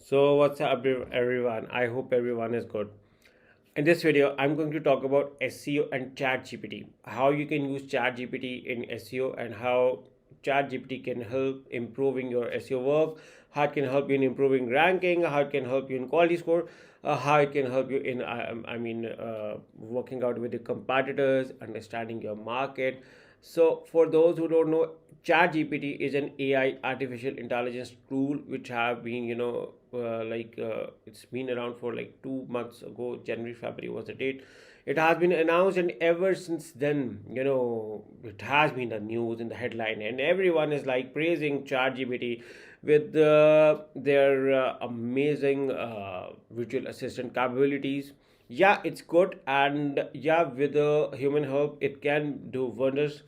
So what's up everyone? I hope everyone is good. In this video, I'm going to talk about SEO and ChatGPT. How you can use ChatGPT in SEO and how ChatGPT can help improving your SEO work, how it can help you in improving ranking, how it can help you in quality score, how it can help you in working out with the competitors, understanding your market. So for those who don't know, ChatGPT is an AI artificial intelligence tool which have been, it's been around for like 2 months ago. January, February was the date. It has been announced, and ever since then, it has been the news in the headline, and everyone is like praising ChatGPT with their amazing virtual assistant capabilities. Yeah, it's good, and yeah, with the human help, it can do wonders.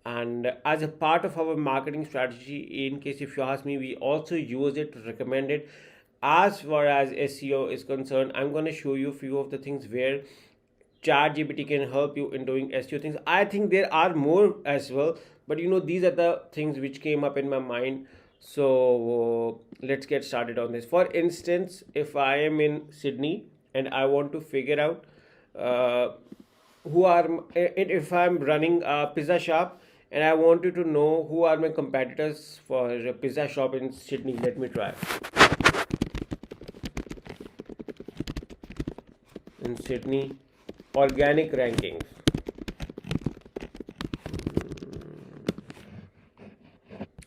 And as a part of our marketing strategy, in case if you ask me, we also use it, recommend it. As far as SEO is concerned, I'm going to show you a few of the things where ChatGPT can help you in doing SEO things. I think there are more as well, but these are the things which came up in my mind. So let's get started on this. For instance, if I am in Sydney and I want to figure out uh, who are if I'm running a pizza shop and I wanted to know who are my competitors for a pizza shop in Sydney. Let me try in Sydney organic rankings.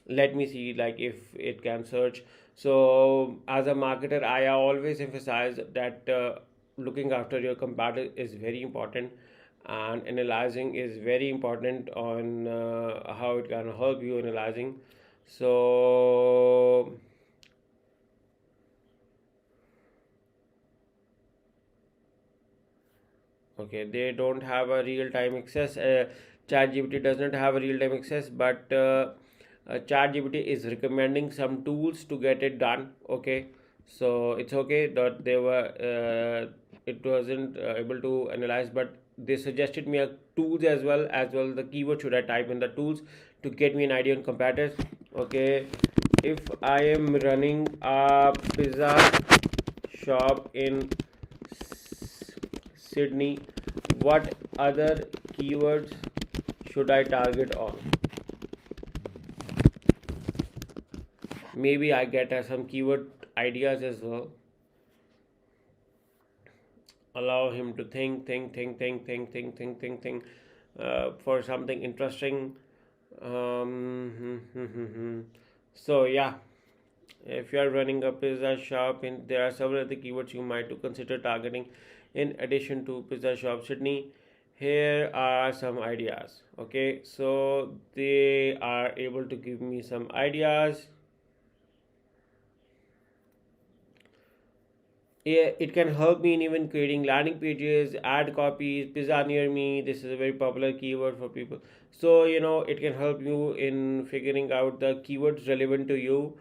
Let me see like if it can search. So as a marketer, I always emphasize that looking after your competitor is very important, and analyzing is very important on how it can help you analyzing. So okay, they don't have a real time access. ChatGPT does not have a real time access, but ChatGPT is recommending some tools to get it done. Okay, so it's okay that they were it wasn't able to analyze, but they suggested me a tools as well the keyword should I type in the tools to get me an idea on competitors. Okay, if I am running a pizza shop in Sydney, what other keywords should I target on? Maybe I get some keyword ideas as well. Allow him to think for something interesting. So yeah, if you are running a pizza shop, and there are several other keywords you might to consider targeting in addition to pizza shop Sydney. Here are some ideas. Okay, so they are able to give me some ideas. Yeah, it can help me in even creating landing pages, ad copies, pizza near me. This is a very popular keyword for people. So it can help you in figuring out the keywords relevant to you.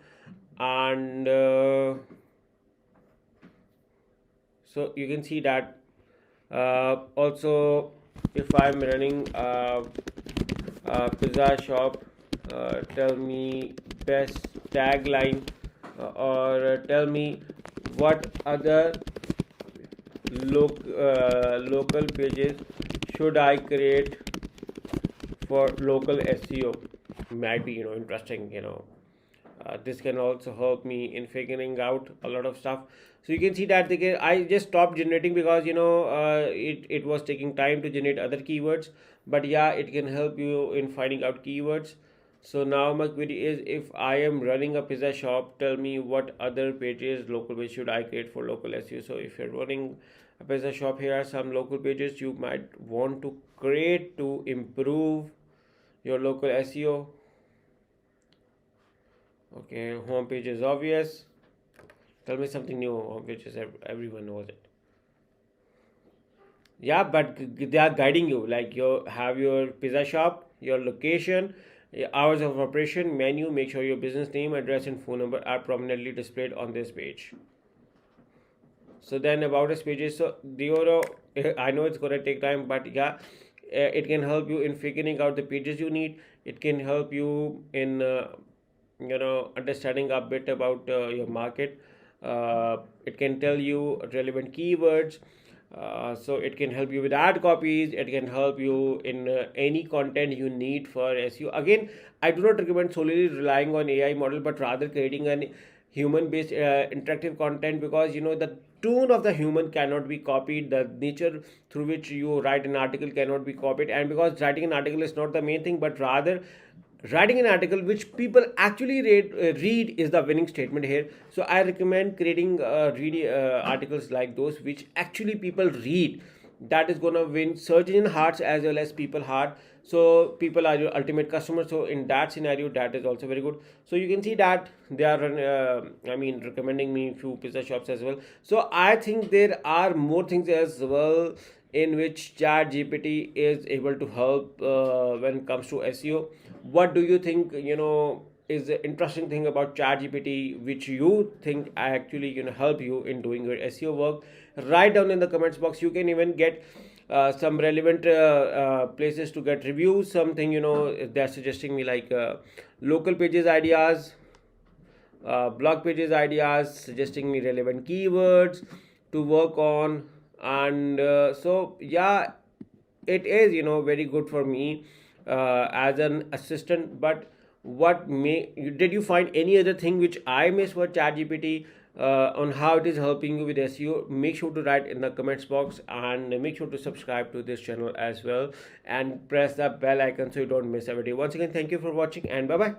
And so you can see that also if I'm running a pizza shop, tell me best tagline, or tell me what other local pages should I create for local SEO. Might be interesting. This can also help me in figuring out a lot of stuff. So you can see that I just stopped generating because it was taking time to generate other keywords, but yeah, it can help you in finding out keywords. So now my query is, if I am running a pizza shop, tell me what other pages, local pages should I create for local SEO. So if you're running a pizza shop, here are some local pages you might want to create to improve your local SEO. Okay, home page is obvious. Tell me something new, which is everyone knows it. Yeah, but they are guiding you. Like you have your pizza shop, your location, your hours of operation, menu. Make sure your business name, address, and phone number are prominently displayed on this page. So then about us pages. So I know it's gonna take time, but yeah, it can help you in figuring out the pages you need. It can help you in understanding a bit about your market. It can tell you relevant keywords. So it can help you with ad copies. It can help you in any content you need for SEO. Again, I do not recommend solely relying on AI model, but rather creating an human based interactive content, because the tone of the human cannot be copied, the nature through which you write an article cannot be copied, and because writing an article is not the main thing, but rather writing an article which people actually read is the winning statement here. So I recommend creating articles like those which actually people read. That is going to win search engine hearts as well as people heart. So people are your ultimate customers. So in that scenario, that is also very good. So you can see that they are recommending me few pizza shops as well. So I think there are more things as well in which chat gpt is able to help when it comes to SEO. What do you think, is the interesting thing about chat gpt which you think actually help you in doing your SEO work? Write down in the comments box. You can even get some relevant places to get reviews, something, if they're suggesting me like local pages ideas, blog pages ideas, suggesting me relevant keywords to work on. And so yeah, it is very good for me as an assistant. But what may did you find any other thing which I missed for ChatGPT on how it is helping you with SEO? Make sure to write in the comments box, and make sure to subscribe to this channel as well, and press the bell icon so you don't miss a video. Once again, thank you for watching, and bye bye.